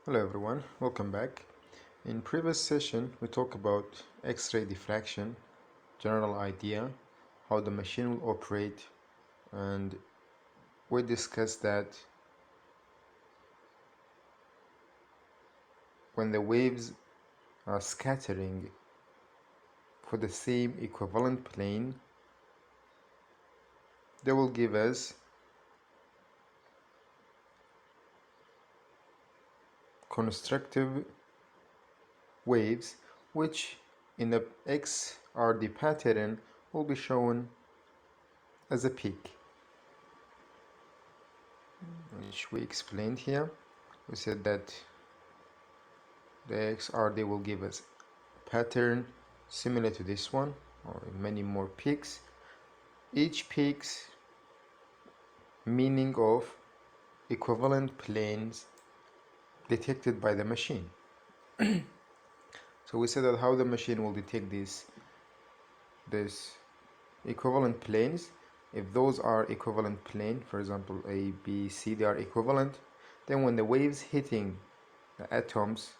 Hello everyone, welcome back. In previous session we talked about X-ray diffraction, general idea, how the machine will operate, and we discussed that when the waves are scattering for the same equivalent plane, they will give us constructive waves, which in the XRD pattern will be shown as a peak, which we explained here. We said that the XRD will give us a pattern similar to this one, or many more peaks. Each peaks meaning of equivalent planes detected by the machine. So we said that how the machine will detect these equivalent planes. If those are equivalent plane, for example A, B, C, they are equivalent, then when the waves hitting the atoms,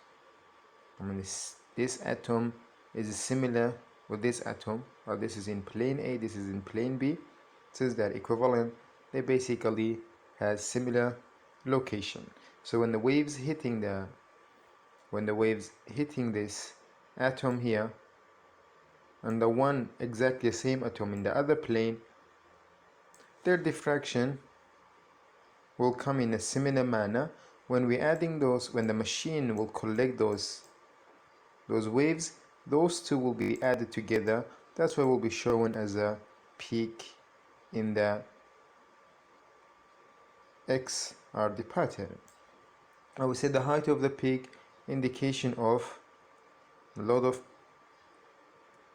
this atom is similar with this atom, or this is in plane A, this is in plane B. Since they're equivalent, they basically has similar location. So when the waves hitting this atom here and the one exactly same atom in the other plane, their diffraction will come in a similar manner. When we're adding those, when the machine will collect those waves, those two will be added together. That's why will be shown as a peak in the XRD pattern. I would say the height of the peak indication of a lot of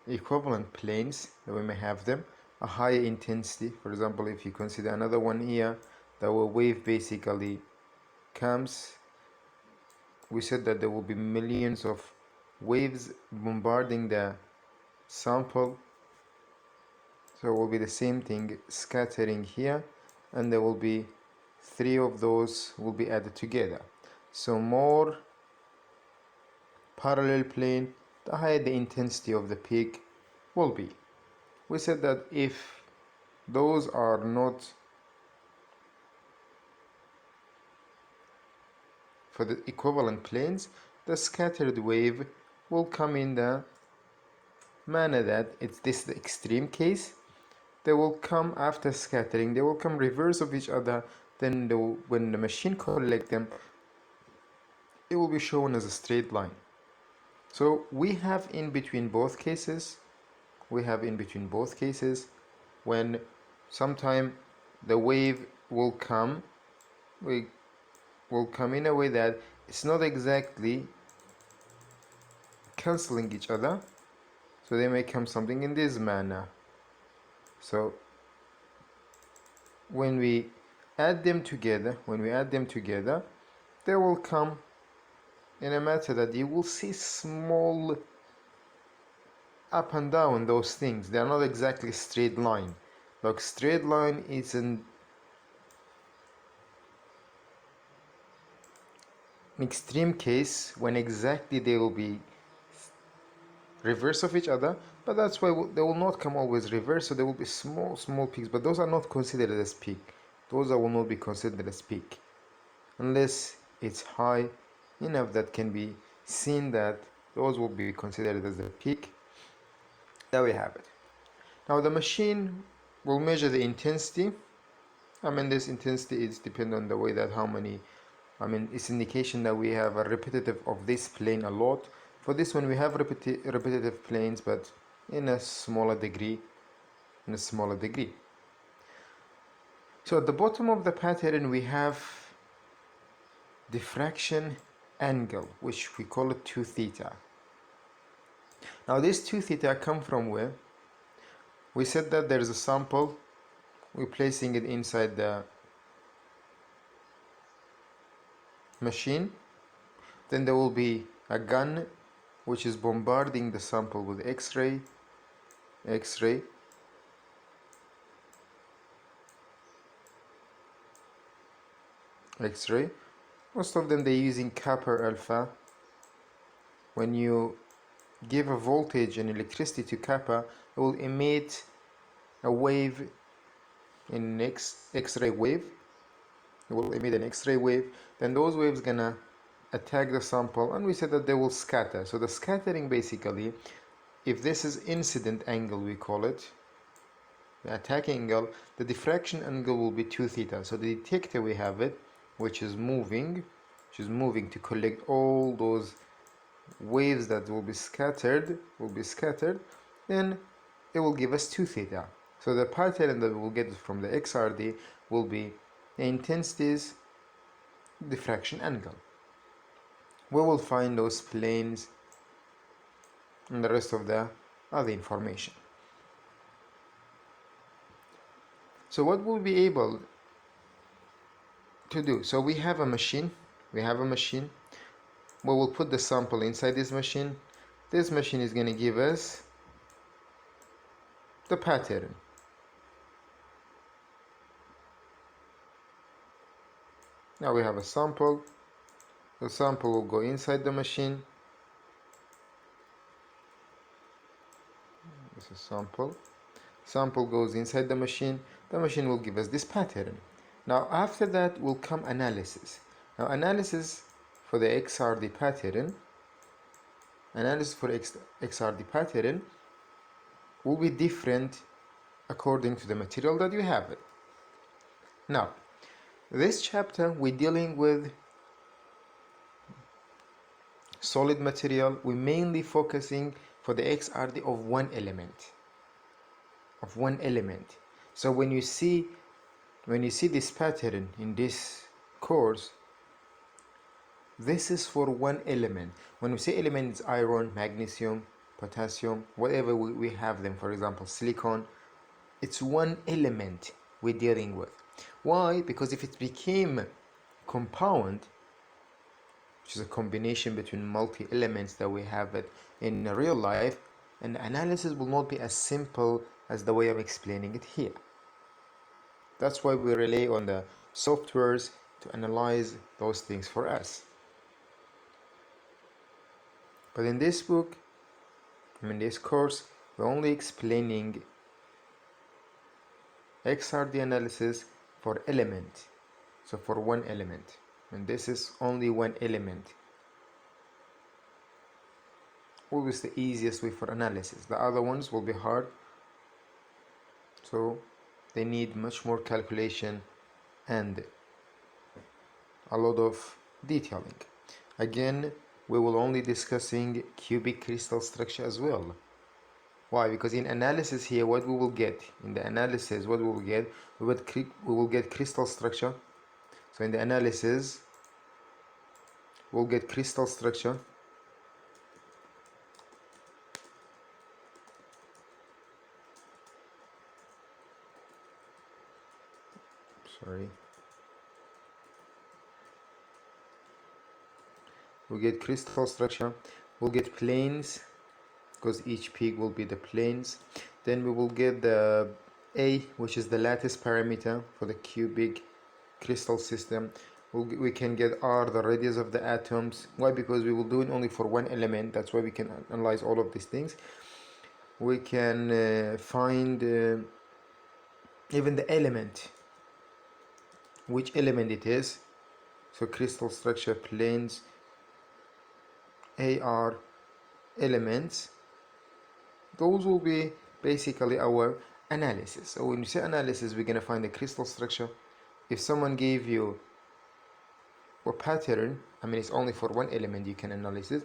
equivalent planes that we may have them, a higher intensity. For example, if you consider another one here, the wave basically comes, we said that there will be millions of waves bombarding the sample, so it will be the same thing scattering here, and there will be 3 of those will be added together. So more parallel plane, the higher the intensity of the peak will be. We said that if those are not for the equivalent planes, the scattered wave will come in the manner that it's this the extreme case. They will come after scattering, they will come reverse of each other, then when the machine collect them, it will be shown as a straight line. So we have in between both cases, when sometime the wave will come in a way that it's not exactly canceling each other, so they may come something in this manner. So when we add them together, they will come in a matter that you will see small up and down. Those things, they are not exactly straight line. Like straight line is an extreme case when exactly they will be reverse of each other, but that's why they will not come always reverse, so there will be small peaks, but those are not considered as peak. Those will not be considered as peak unless it's high enough that can be seen that those will be considered as the peak. There we have it. Now the machine will measure the intensity. This intensity is dependent on the way that how many, it's indication that we have a repetitive of this plane a lot. For this one we have repetitive planes, but in a smaller degree. So at the bottom of the pattern we have diffraction angle, which we call it 2 theta. Now this 2 theta come from where? We said that there is a sample, we're placing it inside the machine, then there will be a gun which is bombarding the sample with X-ray, Most of them they're using copper alpha. When you give a voltage and electricity to copper, it will emit a wave in X-ray wave. It will emit an X-ray wave. Then those waves gonna attack the sample, and we said that they will scatter. So the scattering basically, if this is incident angle, we call it, the attack angle, the diffraction angle will be 2 theta. So the detector we have it, which is moving to collect all those waves that will be scattered, then it will give us 2 theta. So the pattern that we will get from the XRD will be the intensity's diffraction angle. We will find those planes and the rest of the other information. So what we'll be able to do, so we have a machine, we will put the sample inside this machine. This machine is going to give us the pattern. Now we have a sample. The sample will go inside the machine. This is sample. Sample goes inside the machine. The machine will give us this pattern. Now after that will come analysis. Now analysis for the XRD pattern, will be different according to the material that you have it. Now this chapter we're dealing with solid material. We're mainly focusing for the XRD of one element. So when you see this pattern in this course, this is for one element. When we say element, it's iron, magnesium, potassium, whatever we have them. For example, silicon. It's one element we're dealing with. Why? Because if it became compound, which is a combination between multi-elements that we have it in real life, and the analysis will not be as simple as the way I'm explaining it here. That's why we rely on the softwares to analyze those things for us. But in this book, in this course, we're only explaining XRD analysis for element. So for one element. And this is only one element. Always the easiest way for analysis. The other ones will be hard. So they need much more calculation and a lot of detailing. Again, we will only discussing cubic crystal structure as well. Why? Because in analysis here, what we will get in the analysis, we will get crystal structure. So in the analysis, we'll get crystal structure. We'll get crystal structure. We'll get planes, because each peak will be the planes. Then we will get the A, which is the lattice parameter for the cubic crystal system. We can get R, the radius of the atoms. Why? Because we will do it only for one element. That's why we can analyze all of these things. We can find even the element, which element it is. So crystal structure, planes, AR, elements. Those will be basically our analysis. So when you say analysis, we're going to find the crystal structure. If someone gave you a pattern, it's only for one element, you can analyze it.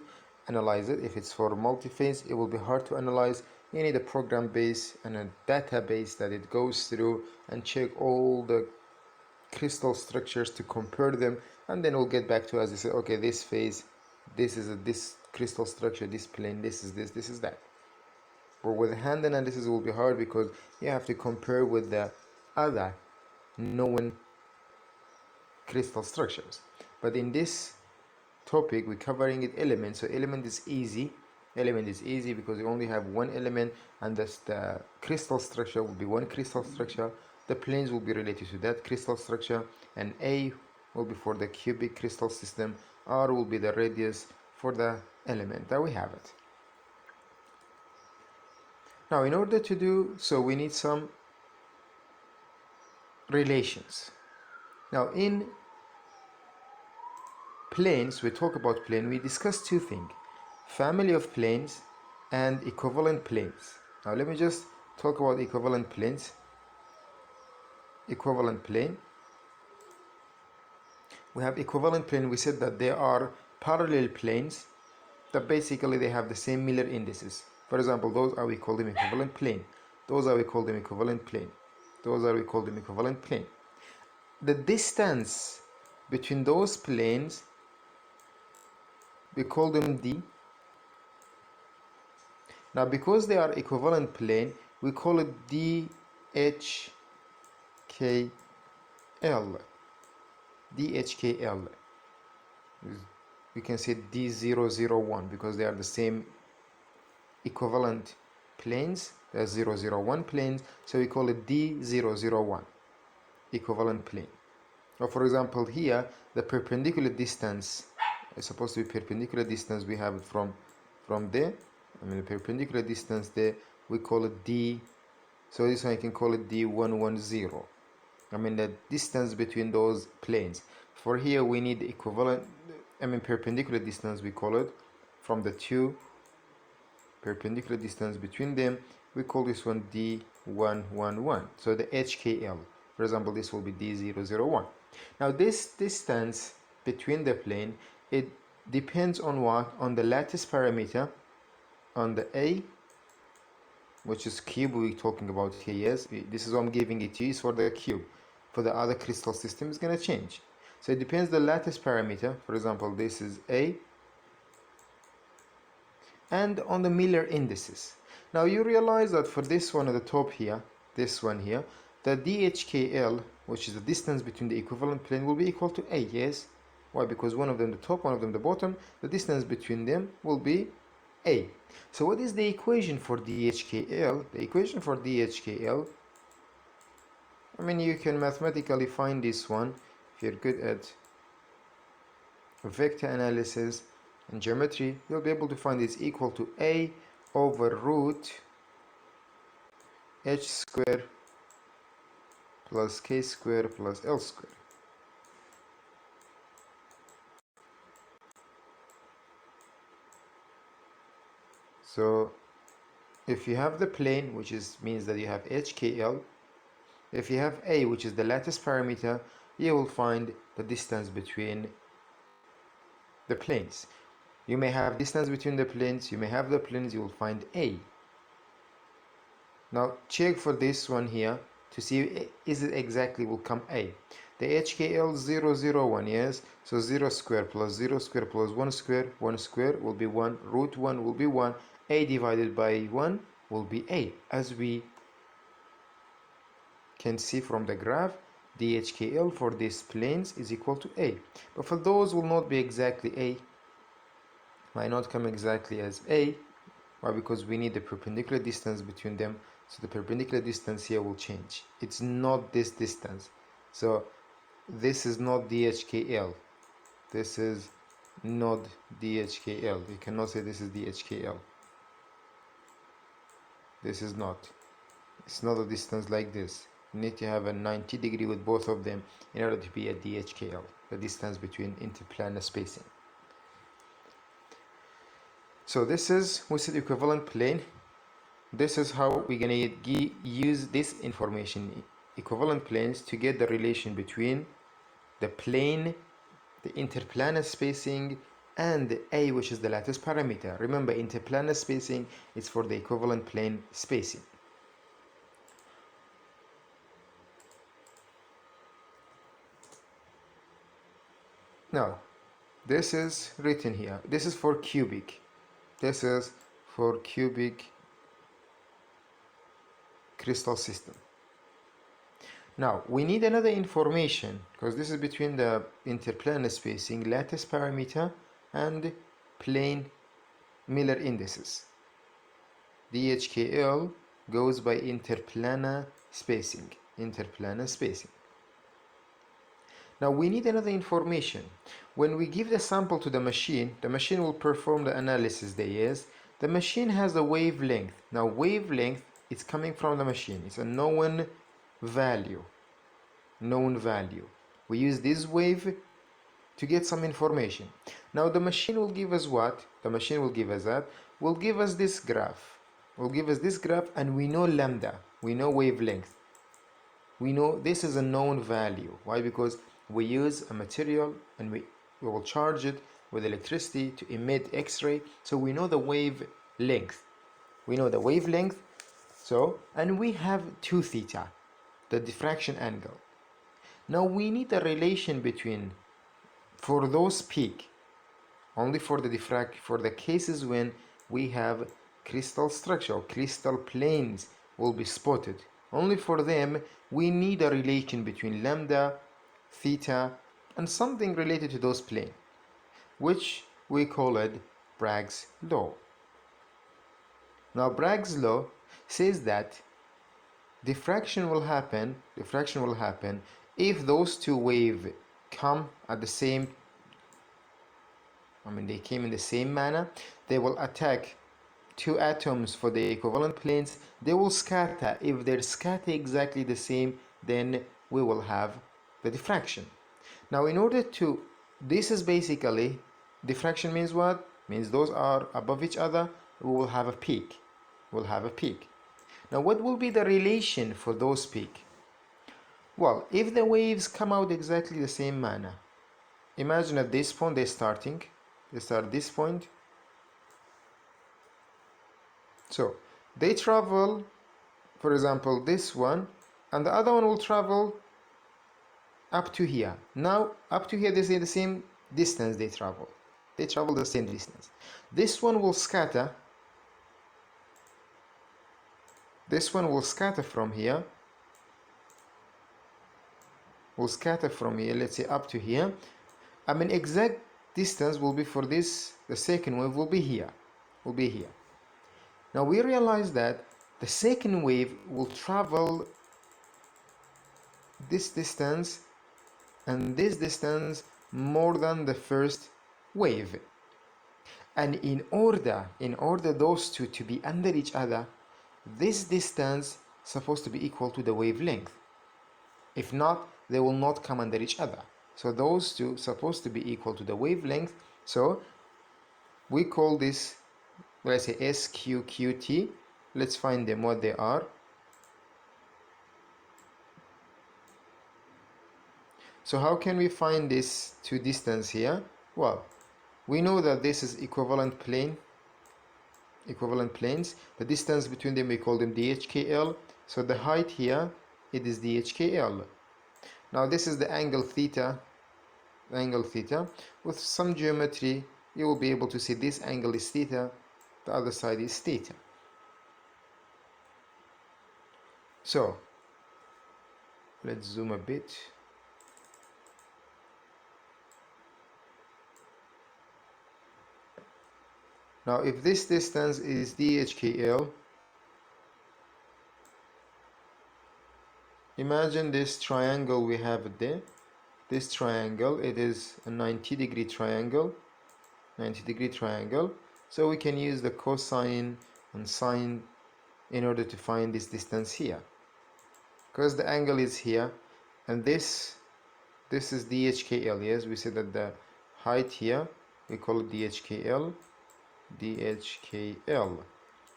If it's for multi-phase, it will be hard to analyze. You need a program base and a database that it goes through and check all the crystal structures to compare them, and then we'll get back to us and say, okay, this phase, this is this crystal structure, this plane, this is that. But with hand analysis, it will be hard because you have to compare with the other known crystal structures. But in this topic, we're covering it elements. So element is easy. Because you only have one element, and the crystal structure will be one crystal structure. The planes will be related to that crystal structure, and A will be for the cubic crystal system, r will be the radius for the element. There we have it. Now in order to do so, we need some relations. Now in planes, we talk about plane, we discuss two things: family of planes and equivalent planes. Now let me just talk about equivalent planes. Equivalent plane, we have equivalent plane. We said that they are parallel planes that basically they have the same Miller indices. For example, those are, we call them equivalent plane. Those are, we call them equivalent plane. Those are, we call them equivalent plane. The distance between those planes, we call them d. Now because they are equivalent plane, we call it DHKL. DHKL. We can say D001 because they are the same equivalent planes. They're 001 planes, so we call it D001 equivalent plane. Or for example, here the perpendicular distance is supposed to be perpendicular distance. We have it from there. I mean the perpendicular distance there, we call it D. So this one I can call it D110. I mean the distance between those planes. For here we need the equivalent, I mean perpendicular distance, we call it from the two perpendicular distance between them, we call this one D111. So the HKL, for example, this will be D001. Now this distance between the plane, it depends on what? On the lattice parameter, on the A, which is cube we're talking about here. Yes, this is what I'm giving it to you, is for the cube. For the other crystal system, it's going to change. So it depends the lattice parameter. For example, this is A, and on the Miller indices. Now you realize that for this one at the top here, this one here, the DHKL, which is the distance between the equivalent plane, will be equal to A. Yes. Why? Because one of them the top, one of them the bottom. The distance between them will be A. So what is the equation for DHKL? The equation for DHKL, I mean you can mathematically find this one if you're good at vector analysis and geometry. You'll be able to find it's equal to A over root h square plus k square plus l square. So if you have the plane, which means that you have HKL, if you have A, which is the lattice parameter, you will find the distance between the planes. You may have distance between the planes, you may have the planes, you will find A. Now check for this one here to see is it exactly will come A. The HKL 001, yes, so 0 square plus 0 square plus 1 square will be 1, root 1 will be 1, A divided by 1 will be A. As we can see from the graph, the HKL for these planes is equal to A. But for those will not be exactly A, might not come exactly as A. Why? Because we need the perpendicular distance between them. So the perpendicular distance here will change. It's not this distance. So this is not DHKL. This is not DHKL. You cannot say this is DHKL. This is not. It's not a distance like this. You need to have a 90 degree with both of them in order to be a DHKL, the distance between interplanar spacing. So this is, we said, equivalent plane. This is how we're gonna use this information, equivalent planes, to get the relation between the plane, the interplanar spacing, and A, which is the lattice parameter. Remember, interplanar spacing is for the equivalent plane spacing. Now, this is written here. This is for cubic. This is for cubic crystal system. Now we need another information, because this is between the interplanar spacing, lattice parameter, and plane Miller indices. DHKL goes by interplanar spacing. Interplanar spacing. Now we need another information. When we give the sample to the machine will perform the analysis. The machine has a wavelength. Now wavelength is coming from the machine. It's a known value. We use this wave to get some information. Now the machine will give us what? The machine will give us that. Will give us this graph. And we know lambda. We know wavelength. We know this is a known value. Why? Because we use a material and we will charge it with electricity to emit X-ray. So we know the wavelength. So, and we have 2 theta, the diffraction angle. Now we need a relation between, for those peak, only for the cases when we have crystal structure or crystal planes will be spotted. Only for them we need a relation between lambda, theta, and something related to those planes, which we call it Bragg's law. Now Bragg's law says that diffraction will happen if those 2 waves come at the same, they came in the same manner. They will attack 2 atoms for the equivalent planes. They will scatter. If they scatter exactly the same, then we will have the diffraction. Now in order to, this is basically, diffraction means what? Means those are above each other, we will have a peak. Now what will be the relation for those peaks? Well, if the waves come out exactly the same manner, imagine at this point they start this point. So they travel, for example, this one, and the other one will travel up to here. Now up to here they say the same distance they travel the same distance. This one will scatter. From here. Let's say up to here. Exact distance will be for this, the second wave will be here. Now we realize that the second wave will travel this distance and this distance more than the first wave. And in order those 2 to be under each other, this distance is supposed to be equal to the wavelength. If not, they will not come under each other. So those 2 supposed to be equal to the wavelength. So we call this, let's say SQQT. Let's find them, what they are. So how can we find this 2 distance here? Well, we know that this is equivalent planes. The distance between them, we call them DHKL. So the height here, it is DHKL. Now this is the angle theta. With some geometry, you will be able to see this angle is theta, the other side is theta. So let's zoom a bit. Now if this distance is DHKL, imagine this triangle we have there. This triangle, it is a 90-degree triangle. So we can use the cosine and sine in order to find this distance here. Because the angle is here, and this is DHKL. Yes, we said that the height here, we call it DHKL.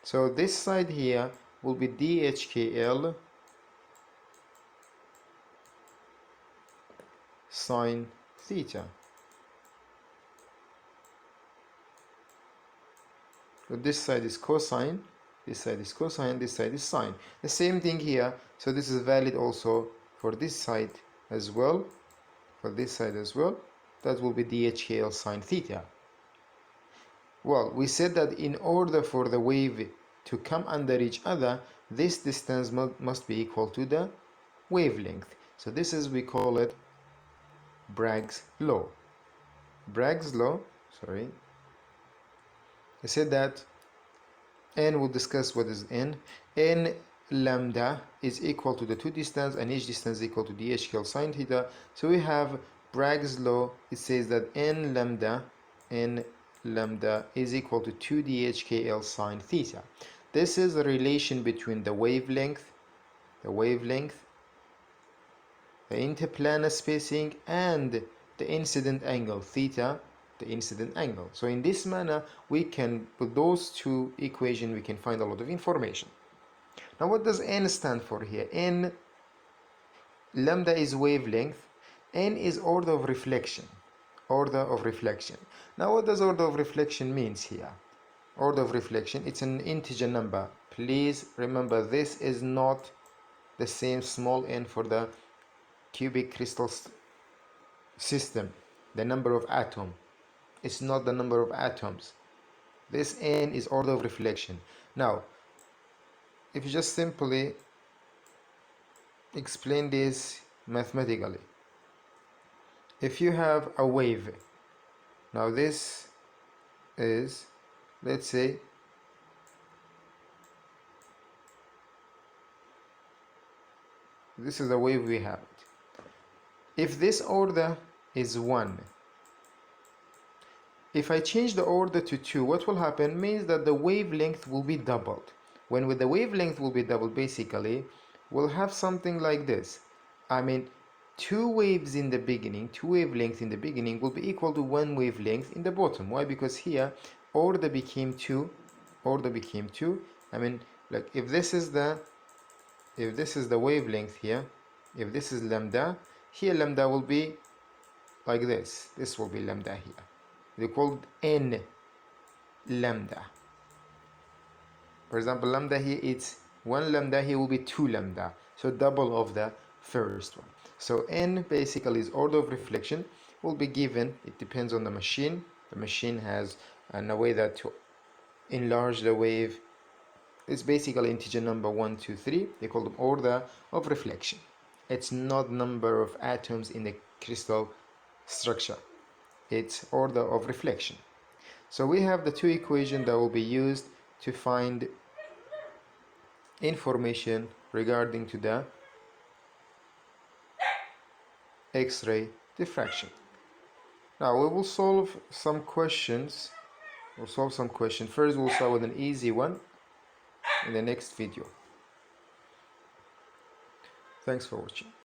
So this side here will be DHKL sine theta. So this side is cosine, this side is sine. The same thing here. So this is valid also for this side as well. That will be DHKL sine theta. Well, we said that in order for the wave to come under each other, this distance must be equal to the wavelength. So this is, we call it Bragg's law. I said that n, we'll discuss what is n. N lambda is equal to the 2 distance, and each distance is equal to DHKL sine theta. So we have Bragg's law, it says that n lambda is equal to 2dhkl sine theta. This is a relation between the wavelength, the interplanar spacing, and the incident angle theta, the incident angle. So in this manner, we can, with those two equations, we can find a lot of information. Now what does n stand for here? N, lambda is wavelength, n is order of reflection. Order of reflection. Now what does order of reflection means here? Order of reflection, it's an integer number. Please remember, this is not the same small n for the cubic crystal system, the number of atoms. It's not the number of atoms. This n is order of reflection. Now, if you just simply explain this mathematically, if you have a wave, now this is, let's say, this is the wave we have. If this order is 1, if I change the order to 2, what will happen means that the wavelength will be doubled. When with the wavelength will be doubled, basically, we'll have something like this. I mean, two wavelengths in the beginning will be equal to one wavelength in the bottom. Why? Because here order became 2. I mean, like if this is the wavelength here, if this is lambda, here lambda will be like this. This will be lambda here. They called n lambda. For example, lambda here, it's 1 lambda, here will be 2 lambda, so double of the first one. So n basically is order of reflection, will be given, it depends on the machine. The machine has a way that to enlarge the wave. It's basically integer number 1, 2, 3. They call them order of reflection. It's not number of atoms in the crystal structure. It's order of reflection. So we have the two equations that will be used to find information regarding to the X-ray diffraction. Now we will solve some questions. First we'll start with an easy one in the next video. Thanks for watching.